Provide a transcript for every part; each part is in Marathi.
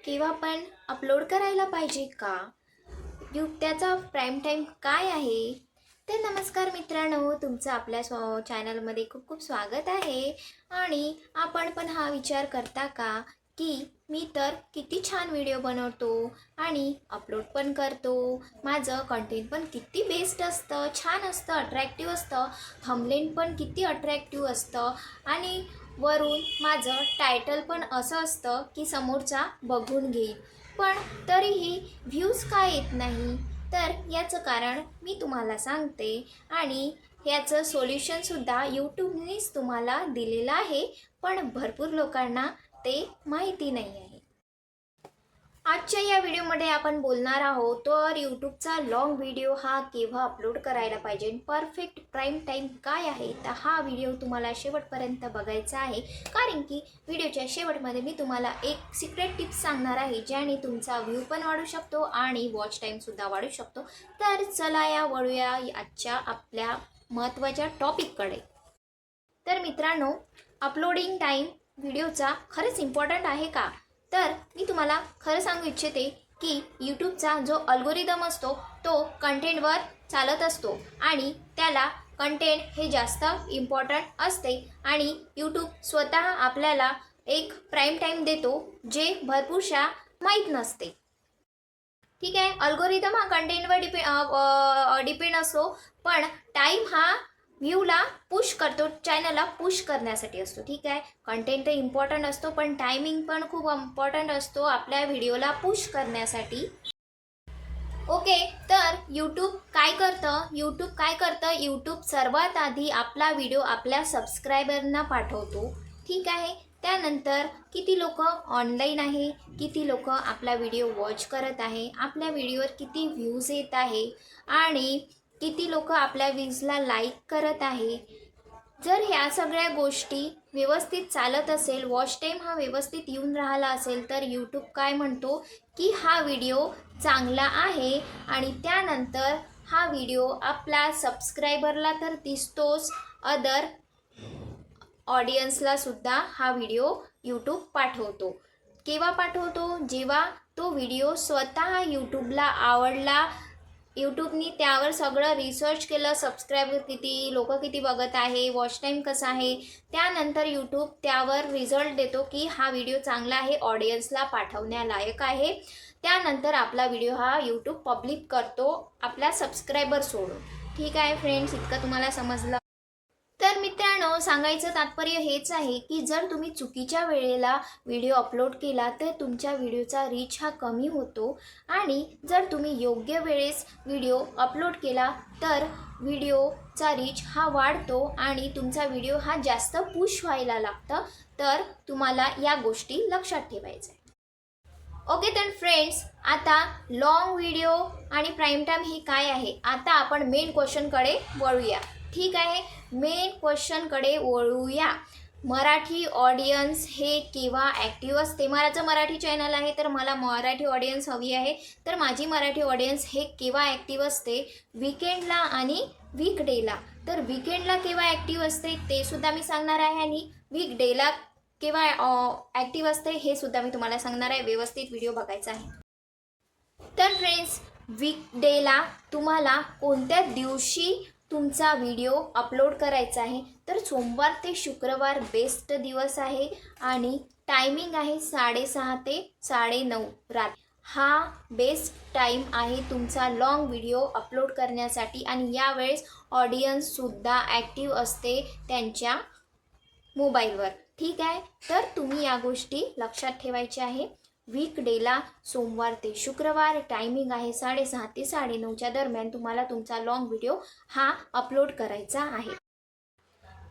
केव्हा पण अपलोड करायला पाहिजे का? त्याचा प्राईम टाईम काय आहे? तर नमस्कार मित्रांनो, तुमचं आपल्या चॅनलमध्ये खूप खूप स्वागत आहे. आणि आपण पण हा विचार करता का की मी तर किती छान व्हिडिओ बनवतो आणि अपलोड पण करतो, माझं कंटेंट पण किती बेस्ट असतं, छान असतं, अट्रॅक्टिव्ह असतं, थंबनेल पण किती अट्रॅक्टिव्ह असतं आणि वरून माझं टायटल पण असं असतं की समोरचा बघून घेईल, पण तरीही व्ह्यूज का येत नाही? तर याचं कारण मी तुम्हाला सांगते आणि याचं सोल्युशनसुद्धा यूट्यूबनेच तुम्हाला दिलेलं आहे, पण भरपूर लोकांना ते माहिती नाही आहे. आजच्या या व्हिडिओमध्ये आपण बोलणार आहोत तर यूट्यूबचा लॉंग व्हिडिओ हा केव्हा अपलोड करायला पाहिजे, परफेक्ट प्राईम टाईम काय आहे. तर हा व्हिडिओ तुम्हाला शेवटपर्यंत बघायचा आहे, कारण की व्हिडिओच्या शेवटमध्ये मी तुम्हाला एक सिक्रेट टिप्स सांगणार आहे, ज्याने तुमचा व्ह्यू पण वाढू शकतो आणि वॉच टाईमसुद्धा वाढू शकतो. तर चला या वळूया आजच्या आपल्या महत्त्वाच्या टॉपिककडे. तर मित्रांनो, अपलोडिंग टाईम व्हिडिओचा खरंच इम्पॉर्टंट आहे का? तर मी तुम्हाला खरं सांगू इच्छिते की यूट्यूबचा जो अल्गोरिदम असतो तो कंटेंटवर चालत असतो आणि त्याला कंटेंट हे जास्त इम्पॉर्टंट असते आणि यूट्यूब स्वतः आपल्याला एक प्राईम टाईम देतो जे भरपूरशा माहीत नसते. ठीक आहे, अल्गोरिदम हा कंटेंटवर डिपेंड असतो, पण टाईम हा व्ह्यूला पुश करतो, चॅनलला पुश करण्यासाठी असतो. ठीक आहे, कंटेंट तर इम्पॉर्टंट असतो, पण टायमिंग पण खूप इम्पॉर्टंट असतो आपल्या व्हिडिओला पुश करण्यासाठी. ओके, तर यूट्यूब काय करतं? यूट्यूब सर्वात आधी आपला व्हिडिओ आपल्या सबस्क्रायबरना पाठवतो. ठीक आहे, त्यानंतर किती लोक ऑनलाईन आहे, किती लोक आपला व्हिडिओ वॉच करत आहे, आपल्या व्हिडिओवर किती व्ह्यूज येत आहे आणि किती लोक आपल्या व्ह्यूजला लाईक करत आहे. जर ह्या सगळ्या गोष्टी व्यवस्थित चालत असेल, वॉच टाईम हा व्यवस्थित येऊन राहिला असेल, तर यूट्यूब काय म्हणतो की हा व्हिडिओ चांगला आहे आणि त्यानंतर हा व्हिडिओ आपला सबस्क्रायबरला तर दिसतोच, अदर ऑडियन्सला सुद्धा हा व्हिडिओ यूट्यूब पाठवतो. केव्हा पाठवतो? जेव्हा तो व्हिडिओ स्वतः यूट्यूबला आवडला, यूट्यूबनी त्यावर सगळं रिसर्च केलं, सबस्क्रायबर किती, लोक किती बघत आहे, वॉच टाईम कसा आहे, त्यानंतर यूट्यूब त्यावर रिझल्ट देतो की हा व्हिडिओ चांगला आहे, ऑडियन्सला पाठवण्यालायक आहे. त्यानंतर आपला व्हिडिओ हा यूट्यूब पब्लिक करतो आपल्या सबस्क्रायबर सोडून. ठीक आहे फ्रेंड्स, इतकं तुम्हाला समजलं? तर मित्रांनो, सांगायचं तात्पर्य हेच आहे की जर तुम्ही चुकीच्या वेळेला व्हिडिओ अपलोड केला तर तुमच्या व्हिडिओचा रीच हा कमी होतो आणि जर तुम्ही योग्य वेळेस व्हिडिओ अपलोड केला तर व्हिडिओचा रीच हा वाढतो आणि तुमचा व्हिडिओ हा जास्त पुश व्हायला लागतं. तर तुम्हाला या गोष्टी लक्षात ठेवायच्या आहे. ओके, तर फ्रेंड्स, आता लॉंग व्हिडिओ आणि प्राईम टाईम हे काय आहे, आता आपण मेन क्वेश्चनकडे वळूया. ठीक आहे, मेन क्वेश्चनकडे वळूया. मराठी ऑडियन्स हे केव्हा ॲक्टिव्ह असते? माझं मराठी चॅनल आहे तर मला मराठी ऑडियन्स हवी आहे, तर माझी मराठी ऑडियन्स हे केव्हा ॲक्टिव्ह असते? वीकेंडला आणि वीकडेला. तर वीकेंडला केव्हा ॲक्टिव्ह असते ते सुद्धा मी सांगणार आहे आणि वीकडेला केव्हा ॲक्टिव्ह असते हे सुद्धा मी तुम्हाला सांगणार आहे. व्यवस्थित व्हिडिओ बघायचा आहे. तर फ्रेंड्स, वीकडेला तुम्हाला कोणत्या दिवशी तुमचा व्हिडिओ अपलोड करायचा आहे? तर सोमवार ते शुक्रवार बेस्ट दिवस आहे आणि टायमिंग आहे 6:30 ते 9:30 रात. हा बेस्ट टाईम आहे तुमचा लॉंग व्हिडिओ अपलोड करण्यासाठी आणि यावेळेस ऑडियन्ससुद्धा ॲक्टिव्ह असते त्यांच्या मोबाईलवर. ठीक आहे, तर तुम्ही या गोष्टी लक्षात ठेवायच्या आहे. वीकडेला सोमवार ते शुक्रवार टायमिंग आहे 6:30 ते 9:30च्या दरम्यान तुम्हाला तुमचा लॉंग व्हिडिओ हा अपलोड करायचा आहे.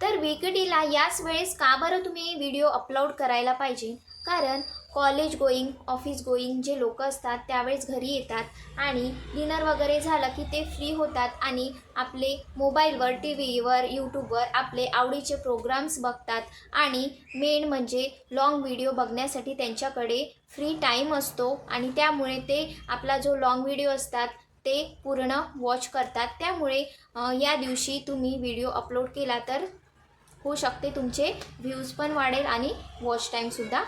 तर वीकडेला याच वेळेस का बरं तुम्ही व्हिडिओ अपलोड करायला पाहिजे? कारण कॉलेज गोईंग, ऑफिस गोईंग जे लोक असतात त्यावेळेस घरी येतात आणि डिनर वगैरे झालं की ते फ्री होतात आणि आपले मोबाईलवर, टी व्हीवर, यूट्यूबवर आपले आवडीचे प्रोग्राम्स बघतात आणि मेन म्हणजे लॉंग व्हिडिओ बघण्यासाठी त्यांच्याकडे फ्री टाईम असतो आणि त्यामुळे ते आपला जो लॉंग व्हिडिओ असतात ते पूर्ण वॉच करतात. त्यामुळे या दिवशी तुम्ही व्हिडिओ अपलोड केला तर होऊ शकते तुमचे व्ह्यूज पण वाढेल आणि वॉच टाईमसुद्धा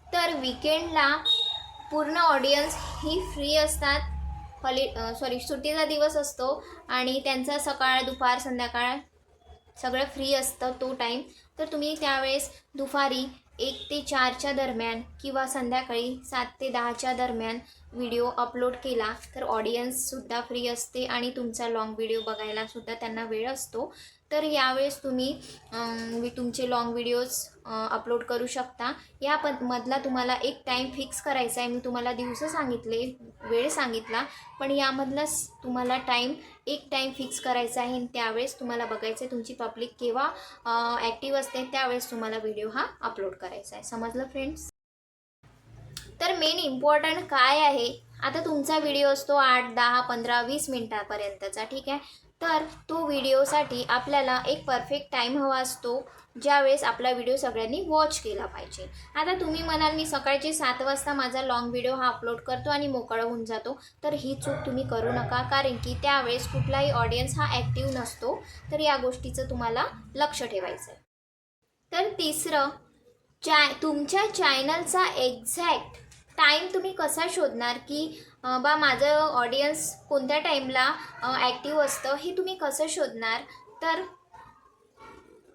तर विकेंडला पूर्ण ऑडियन्स ही फ्री असतात. सुट्टीचा दिवस असतो आणि त्यांचा सकाळ दुपार संध्याकाळ सगळं फ्री असतं तो टाईम. तर तुम्ही त्यावेळेस दुपारी 1 ते 4च्या दरम्यान किंवा संध्याकाळी 7 ते 10च्या दरम्यान व्हिडिओ अपलोड केला तर ऑडियन्ससुद्धा फ्री असते आणि तुमचा लाँग व्हिडिओ बघायलासुद्धा त्यांना वेळ असतो. तर यावेळेस तुम्ही तुमचे लाँग व्हिडिओज अपलोड करू शकता. मधला तुम्हाला एक टाईम फिक्स करायचा आहे. मी तुम्हाला दिवस सांगितले, वेळ सांगितला, पण यामधलाच तुम्हाला एक टाईम फिक्स करायचा आहे आणि त्यावेळेस तुम्हाला बघायचं आहे तुमची पब्लिक केव्हा ॲक्टिव्ह असते, त्यावेळेस तुम्हाला व्हिडिओ हा अपलोड करायचा आहे. समजलं फ्रेंड्स? तर मेन इम्पॉर्टंट काय आहे, आता तुमचा व्हिडिओ असतो 8, 10, 15, 20 मिनटापर्यंतचा, ठीक आहे. तर तो व्हिडिओसाठी आपल्याला एक परफेक्ट टाईम हवा असतो, ज्यावेळेस आपला व्हिडिओ सगळ्यांनी वॉच केला पाहिजे. आता तुम्ही म्हणाल मी सकाळचे 7 वाजता माझा लाँग व्हिडिओ हा अपलोड करतो आणि मोकळा होऊन जातो, तर ही चूक तुम्ही करू नका, कारण की त्यावेळेस कुठलाही ऑडियन्स हा ॲक्टिव्ह नसतो. तर या गोष्टीचं तुम्हाला लक्ष ठेवायचं आहे. तर तिसरं, तुमच्या चॅनलचा एक्झॅक्ट टाईम तुम्ही कसा शोधणार, की माझं ऑडियन्स कोणत्या टाईमला ॲक्टिव्ह असतं हे तुम्ही कसं शोधणार. तर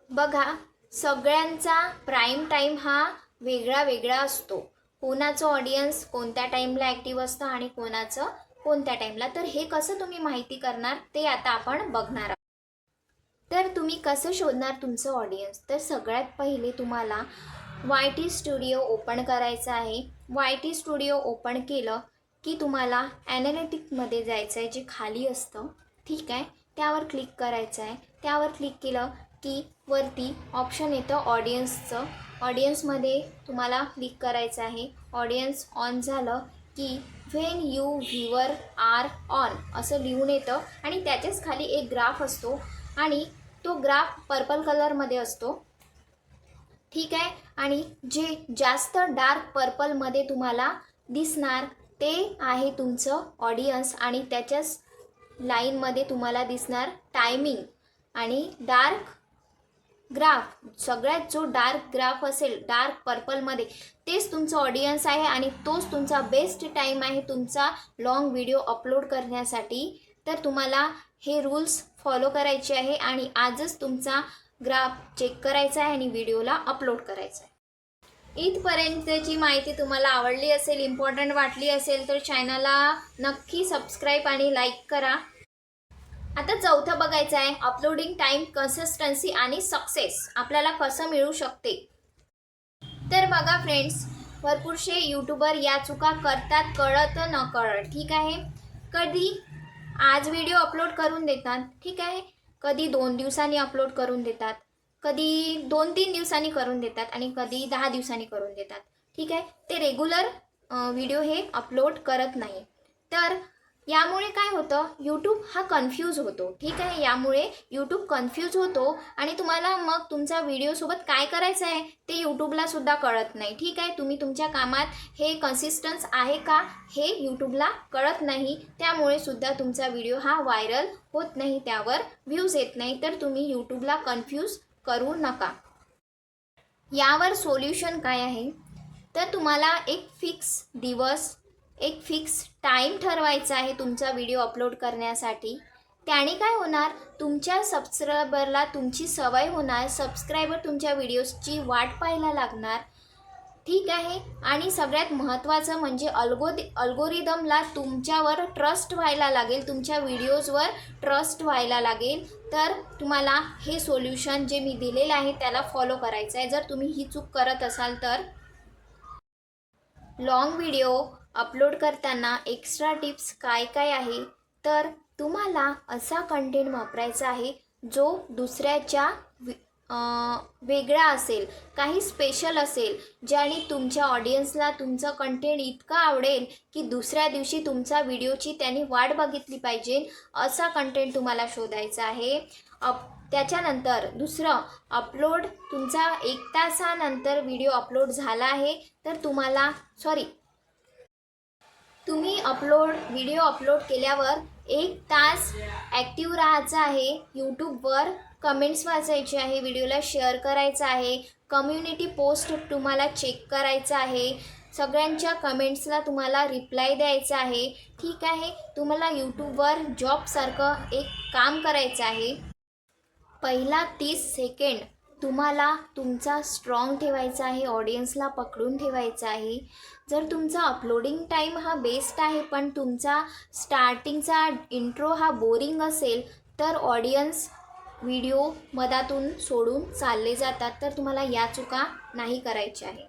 बघा, सगळ्यांचा प्राईम टाईम हा वेगळा वेगळा असतो. कोणाचं ऑडियन्स कोणत्या टाईमला ॲक्टिव्ह असतं आणि कोणाचं कोणत्या टाईमला. तर हे कसं तुम्ही माहिती करणार ते आता आपण बघणार आहोत. तर तुम्ही कसं शोधणार तुमचं ऑडियन्स. तर सगळ्यात पहिले तुम्हाला YT स्टुडिओ ओपन करायचं आहे. YT स्टुडिओ ओपन केलं की तुम्हाला ॲनालिटिकमध्ये जायचं आहे, जे खाली असतं, ठीक आहे. त्यावर क्लिक करायचं आहे. त्यावर क्लिक केलं की वरती ऑप्शन येतं ऑडियन्सचं. ऑडियन्समध्ये तुम्हाला क्लिक करायचं आहे. ऑडियन्स ऑन झालं की when you viewer are on असं लिहून येतं आणि त्याच्याच खाली एक ग्राफ असतो आणि तो ग्राफ पर्पल कलरमध्ये असतो, ठीक आहे. आणि जे जास्त डार्क पर्पलमध्ये तुम्हाला दिसणार ते आहे तुमचं ऑडियन्स आणि त्याच्याच लाईनमध्ये तुम्हाला दिसणार टायमिंग. आणि डार्क ग्राफ, सगळ्यात जो डार्क ग्राफ असेल डार्क पर्पलमध्ये, तेच तुमचं ऑडियन्स आहे आणि तोच तुमचा बेस्ट टाईम आहे तुमचा लाँग व्हिडिओ अपलोड करण्यासाठी. तर तुम्हाला हे रूल्स फॉलो करायचे आहे आणि आजच तुमचा ग्राफ चेक करायचा आहे आणि व्हिडिओला अपलोड करायचा आहे. इथपर्यंतची माहिती तुम्हाला आवडली असेल, इम्पॉर्टंट वाटली असेल तर चॅनलला नक्की सबस्क्राईब आणि लाईक करा. आता चौथं बघायचं आहे, अपलोडिंग टाईम, कन्सिस्टन्सी आणि सक्सेस आपल्याला कसं मिळू शकते. तर बघा फ्रेंड्स, भरपूरसे यूट्यूबर या चुका करतात, कळत न कळत, ठीक आहे. कधी आज व्हिडिओ अपलोड करून देतात, ठीक आहे, कधी 2 दिवसांनी अपलोड करून देतात, कधी 2-3 दिवसांनी करून देतात आणि कधी 10 दिवसांनी करून देतात, ठीक आहे. ते रेग्युलर व्हिडिओ हे अपलोड करत नाही. तर यामुळे काय होतं, यूट्यूब हा कन्फ्यूज होतो, ठीक आहे. यामुळे यूट्यूब कन्फ्यूज होतो आणि तुम्हाला मग तुमचा व्हिडिओसोबत काय करायचं आहे ते यूट्यूबला सुद्धा कळत नाही, ठीक आहे. तुम्ही तुमच्या कामात हे कन्सिस्टन्स आहे का हे यूट्यूबला कळत नाही. त्यामुळे सुद्धा तुमचा व्हिडिओ हा व्हायरल होत नाही, त्यावर व्ह्यूज येत नाही. तर तुम्ही यूट्यूबला कन्फ्यूज करू नका. यावर सोल्युशन काय आहे, तर तुम्हाला एक फिक्स दिवस, एक फिक्स टाईम ठरवायचा आहे तुमचा व्हिडिओ अपलोड करण्यासाठी. त्याने काय होणार, तुमच्या सबस्क्रायबरला तुमची सवय होणार, सबस्क्रायबर तुमच्या व्हिडिओजची वाट पाहायला लागणार, ठीक आहे. आणि सगळ्यात महत्त्वाचं म्हणजे अल्गोरिदमला तुमच्यावर ट्रस्ट व्हायला लागेल, तुमच्या व्हिडिओजवर ट्रस्ट व्हायला लागेल. तर तुम्हाला हे सोल्युशन जे मी दिलेलं आहे त्याला फॉलो करायचं आहे. जर तुम्ही ही चूक करत असाल तर लाँग व्हिडिओ अपलोड करताना एक्स्ट्रा टिप्स काय काय आहे, तर तुम्हाला असा कंटेंट वापरायचा आहे जो दुसऱ्याच्या वेगळा असेल, काही स्पेशल असेल, ज्याने तुमच्या ऑडियन्सला तुमचं कंटेंट इतकं आवडेल की दुसऱ्या दिवशी तुमचा व्हिडिओची त्यांनी वाट बघितली पाहिजे, असा कंटेंट तुम्हाला शोधायचा आहे. त्याच्यानंतर दुसरं, अपलोड तुमचा 1 तासानंतर व्हिडिओ अपलोड झाला आहे तर तुम्ही व्हिडिओ अपलोड केल्यावर 1 तास ॲक्टिव्ह राहायचं आहे यूट्यूबवर, कमेंट्स वाचायचे आहे, व्हिडिओला शेअर करायचं आहे, कम्युनिटी पोस्ट तुम्हाला चेक करायचं आहे, सगळ्यांच्या कमेंट्सला तुम्हाला रिप्लाय द्यायचा आहे. ठीक आहे, तुम्हाला यूट्यूबवर जॉबसारखं एक काम करायचं आहे. पहिला 30 सेकंड तुम्हाला तुमचा स्ट्रॉंग ठेवायचा आहे, ऑडियन्सला पकडून ठेवायचं आहे. जर तुमचा अपलोडिंग टाईम हा बेस्ट आहे पण तुमचा स्टार्टिंगचा इंट्रो हा बोरिंग असेल तर ऑडियन्स व्हिडिओ मधातून सोडून चालले जातात. तर तुम्हाला या चुका नाही करायच्या आहे.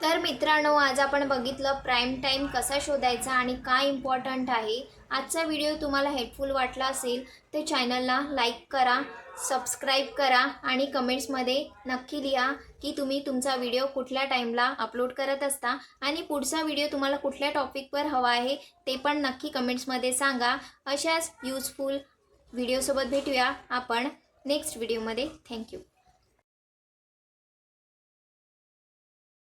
तर मित्रांनो, आज आपण बघितलं प्राईम टाईम कसा शोधायचा आणि काय इम्पॉर्टंट आहे. आजचा व्हिडिओ तुम्हाला हेल्पफुल वाटला असेल तर चॅनलला लाईक करा, सबस्क्राईब करा आणि कमेंट्समध्ये नक्की लिहा की तुम्ही तुमचा व्हिडिओ कुठल्या टाईमला अपलोड करत असता आणि पुढचा व्हिडिओ तुम्हाला कुठल्या टॉपिकवर हवा आहे ते पण नक्की कमेंट्समध्ये सांगा. अशाच यूजफुल व्हिडिओसोबत भेटूया आपण नेक्स्ट व्हिडिओमध्ये. थँक्यू.